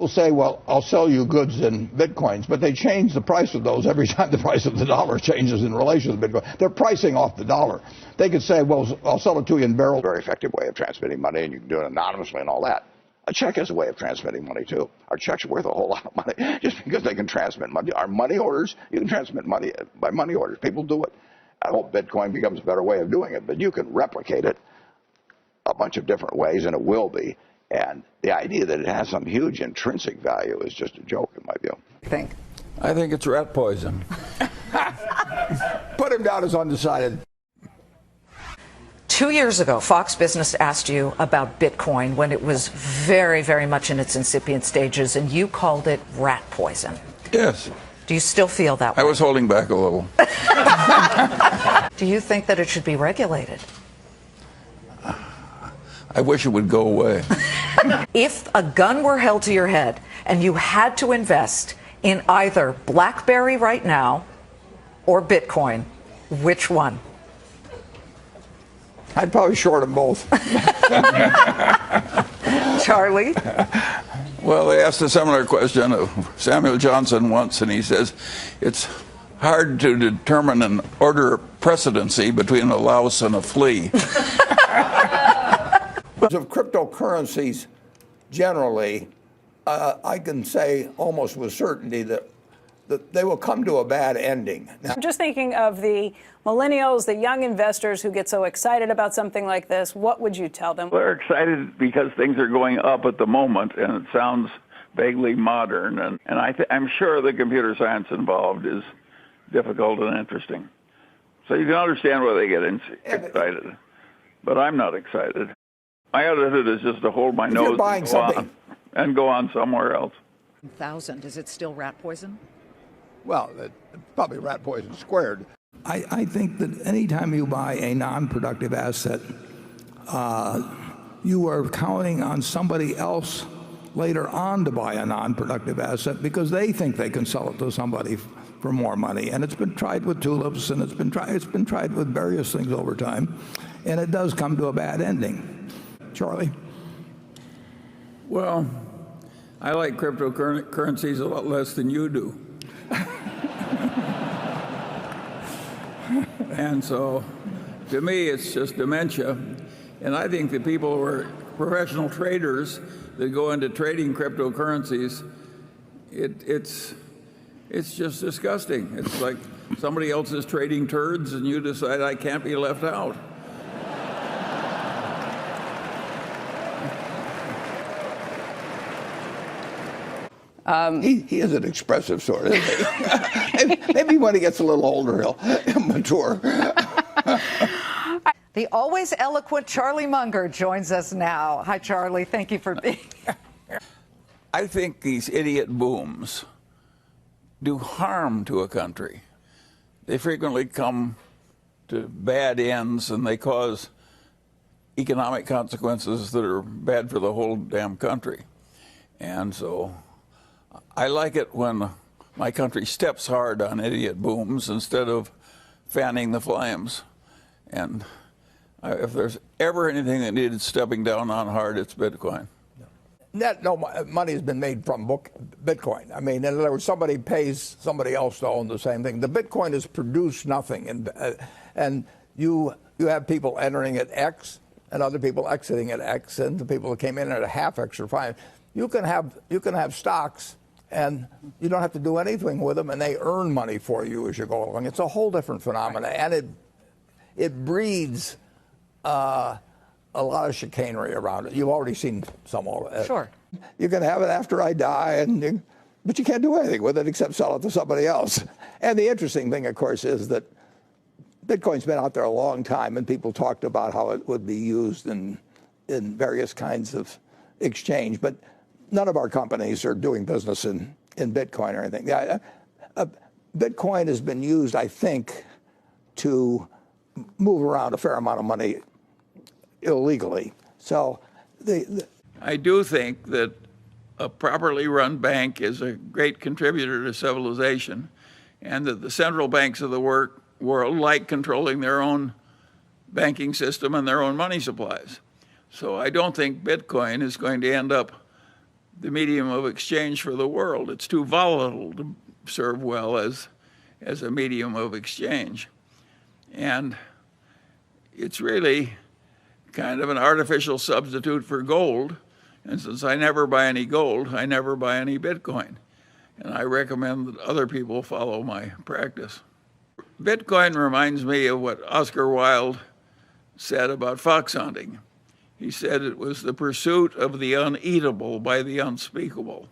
Will say, well, I'll sell you goods in bitcoins, but they change the price of those every time the price of the dollar changes in relation to Bitcoin. They're pricing off the dollar. They could say, well, I'll sell it to you in barrels. Very effective way of transmitting money, and you can do it anonymously and all that. A check is a way of transmitting money, too. Our checks are worth a whole lot of money just because they can transmit money. Our money orders, you can transmit money by money orders. People do it. I hope Bitcoin becomes a better way of doing it, but you can replicate it a bunch of different ways, and it will be. And the idea that it has some huge intrinsic value is just a joke, in my view. I think it's rat poison. Put him down as undecided. 2 years ago, Fox Business asked you about Bitcoin when it was very, very much in its incipient stages, and you called it rat poison. Yes. Do you still feel that way? I was holding back a little. Do you think that it should be regulated? I wish it would go away. If a gun were held to your head and you had to invest in either BlackBerry right now or Bitcoin, which one? I'd probably short them both. Charlie? Well, they asked a similar question of Samuel Johnson once, and he says, it's hard to determine an order of precedency between a louse and a flea. Of cryptocurrencies generally, I can say almost with certainty that they will come to a bad ending. Now, I'm just thinking of the millennials, the young investors who get so excited about something like this. What would you tell them? They're excited because things are going up at the moment, and it sounds vaguely modern. And I'm sure the computer science involved is difficult and interesting. So you can understand why they get excited. But I'm not excited. My attitude is just to hold my nose and go on somewhere else. 1,000. Is it still rat poison? well, probably rat poison squared. I think that anytime you buy a non-productive asset, you are counting on somebody else later on to buy a non-productive asset because they think they can sell it to somebody for more money. And it's been tried with tulips, and it's been tried with various things over time, and it does come to a bad ending. Charlie? Well, I like cryptocurrencies a lot less than you do. And so, to me, it's just dementia. And I think the people who are professional traders that go into trading cryptocurrencies, it's just disgusting. It's like somebody else is trading turds and you decide I can't be left out. He is an expressive sort, isn't he? Maybe when he gets a little older, he'll mature. The always eloquent Charlie Munger joins us now. Hi, Charlie. Thank you for being here. I think these idiot booms do harm to a country. They frequently come to bad ends, and they cause economic consequences that are bad for the whole damn country. And so I like it when my country steps hard on idiot booms instead of fanning the flames. And if there's ever anything that needed stepping down on hard, it's Bitcoin. No money has been made from Bitcoin. I mean, in other words, somebody pays somebody else to own the same thing. The Bitcoin has produced nothing, and you have people entering at X and other people exiting at X, and the people that came in at a half X are fine. You can have stocks, and you don't have to do anything with them, and they earn money for you as you go along. It's a whole different phenomenon, and it breeds a lot of chicanery around it. You've already seen some of it. Sure. You can have it after I die, but you can't do anything with it except sell it to somebody else. And the interesting thing, of course, is that Bitcoin's been out there a long time, and people talked about how it would be used in various kinds of exchange, but none of our companies are doing business in Bitcoin or anything. Bitcoin has been used, I think, to move around a fair amount of money illegally. So I do think that a properly run bank is a great contributor to civilization, and that the central banks of the world like controlling their own banking system and their own money supplies. So I don't think Bitcoin is going to end up the medium of exchange for the world. It's too volatile to serve well as a medium of exchange. And it's really kind of an artificial substitute for gold. And since I never buy any gold, I never buy any Bitcoin. And I recommend that other people follow my practice. Bitcoin reminds me of what Oscar Wilde said about fox hunting. He said it was the pursuit of the uneatable by the unspeakable.